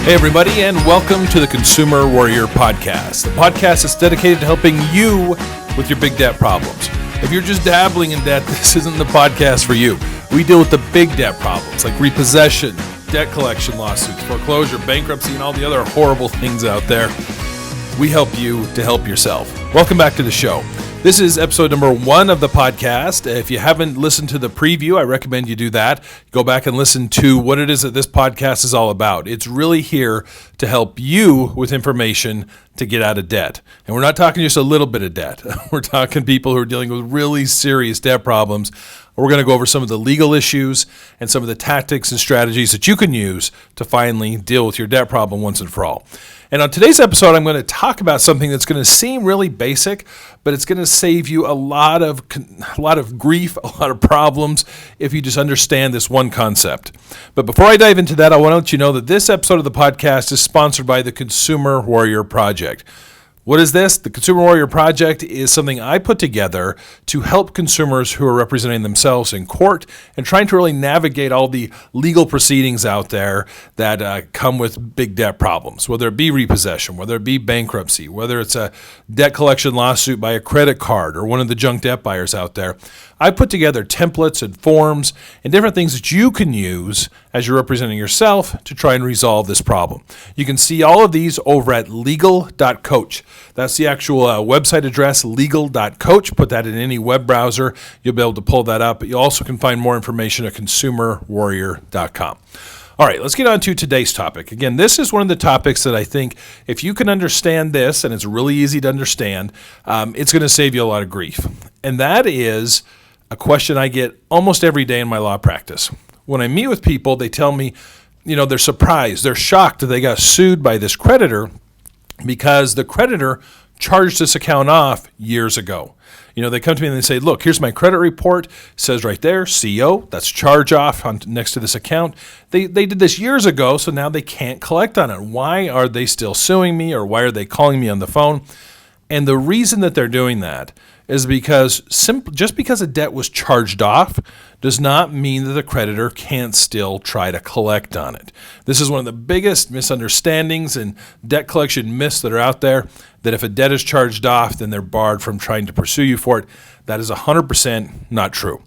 Hey everybody, and welcome to the Consumer Warrior Podcast. The podcast is dedicated to helping you with your big debt problems. If you're just dabbling in debt, this isn't the podcast for you. We deal with the big debt problems like repossession, debt collection lawsuits, foreclosure, bankruptcy, and all the other horrible things out there. We help you to help yourself. Welcome back to the show. This is episode number 1 of the podcast. If you haven't listened to the preview, I recommend you do that. Go back and listen to what it is that this podcast is all about. It's really here to help you with information to get out of debt. And we're not talking just a little bit of debt. We're talking people who are dealing with really serious debt problems. We're going to go over some of the legal issues and some of the tactics and strategies that you can use to finally deal with your debt problem once and for all. And on today's episode, I'm going to talk about something that's going to seem really basic, but it's going to save you a lot of grief, a lot of problems if you just understand this one concept. But before I dive into that, I want to let you know that this episode of the podcast is sponsored by the Consumer Warrior Project. What is this? The Consumer Warrior Project is something I put together to help consumers who are representing themselves in court and trying to really navigate all the legal proceedings out there that come with big debt problems, whether it be repossession, whether it be bankruptcy, whether it's a debt collection lawsuit by a credit card or one of the junk debt buyers out there. I put together templates and forms and different things that you can use as you're representing yourself to try and resolve this problem. You can see all of these over at legal.coach. That's the actual website address, legal.coach. Put that in any web browser. You'll be able to pull that up. You also can find more information at consumerwarrior.com. All right, let's get on to today's topic. Again, this is one of the topics that I think if you can understand this, and it's really easy to understand, it's going to save you a lot of grief. And that is a question I get almost every day in my law practice. When I meet with people, they tell me, they're surprised, they're shocked that they got sued by this creditor because the creditor charged this account off years ago. They come to me and they say, look, here's my credit report. It says right there, CO, that's charge off next to this account. They did this years ago, so now they can't collect on it. Why are they still suing me, or why are they calling me on the phone? And the reason that they're doing that is because just because a debt was charged off does not mean that the creditor can't still try to collect on it. This is one of the biggest misunderstandings and debt collection myths that are out there, that if a debt is charged off, then they're barred from trying to pursue you for it. That is 100% not true.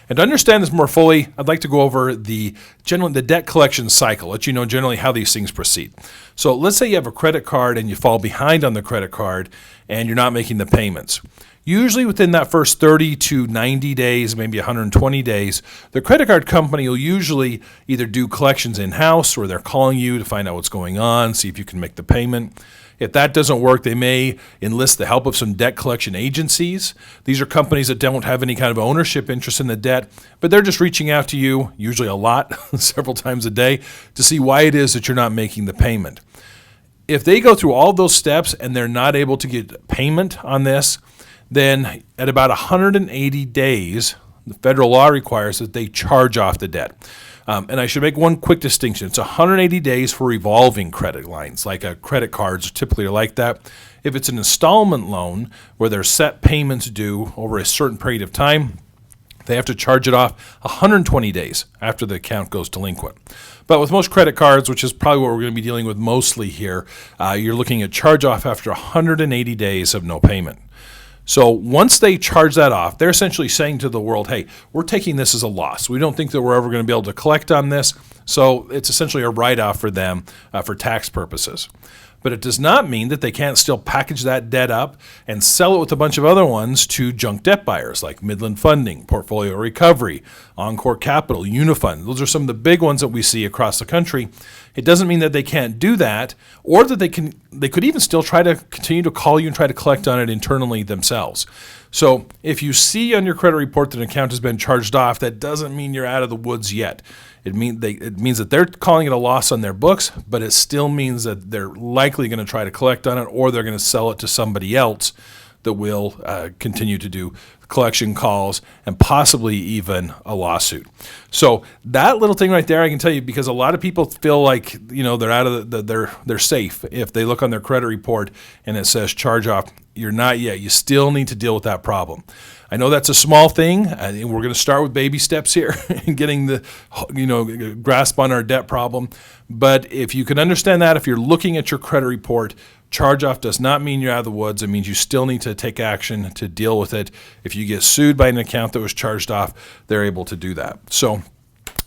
And to understand this more fully, I'd like to go over the debt collection cycle, let you know generally how these things proceed. So let's say you have a credit card and you fall behind on the credit card and you're not making the payments. Usually within that first 30 to 90 days, maybe 120 days, the credit card company will usually either do collections in-house or they're calling you to find out what's going on, see if you can make the payment. If that doesn't work, they may enlist the help of some debt collection agencies. These are companies that don't have any kind of ownership interest in the debt, but they're just reaching out to you, usually a lot, several times a day, to see why it is that you're not making the payment. If they go through all those steps and they're not able to get payment on this, then at about 180 days, the federal law requires that they charge off the debt. And I should make one quick distinction. It's 180 days for revolving credit lines, like a credit cards typically are like that. If it's an installment loan where there's set payments due over a certain period of time, they have to charge it off 120 days after the account goes delinquent. But with most credit cards, which is probably what we're going to be dealing with mostly here, you're looking at charge off after 180 days of no payment. So once they charge that off, they're essentially saying to the world, hey, we're taking this as a loss. We don't think that we're ever going to be able to collect on this. So it's essentially a write-off for them for tax purposes. But it does not mean that they can't still package that debt up and sell it with a bunch of other ones to junk debt buyers like Midland Funding, Portfolio Recovery, Encore Capital, Unifund. Those are some of the big ones that we see across the country. It doesn't mean that they can't do that, or that they could even still try to continue to call you and try to collect on it internally themselves. So if you see on your credit report that an account has been charged off, that doesn't mean you're out of the woods yet. It means that they're calling it a loss on their books, but it still means that they're likely going to try to collect on it, or they're going to sell it to somebody else that will continue to do collection calls, and possibly even a lawsuit. So that little thing right there, I can tell you, because a lot of people feel like, they're out of they're safe if they look on their credit report and it says charge off. You're not yet. You still need to deal with that problem. I know that's a small thing, and we're going to start with baby steps here and getting the grasp on our debt problem. But if you can understand that, if you're looking at your credit report, charge-off does not mean you're out of the woods. It means you still need to take action to deal with it. If you get sued by an account that was charged off, they're able to do that. So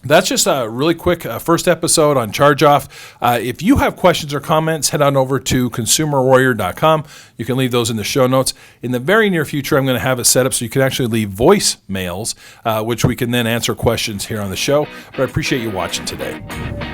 that's just a really quick first episode on charge-off. If you have questions or comments, head on over to consumerwarrior.com. You can leave those in the show notes. In the very near future, I'm going to have it set up so you can actually leave voicemails, which we can then answer questions here on the show. But I appreciate you watching today.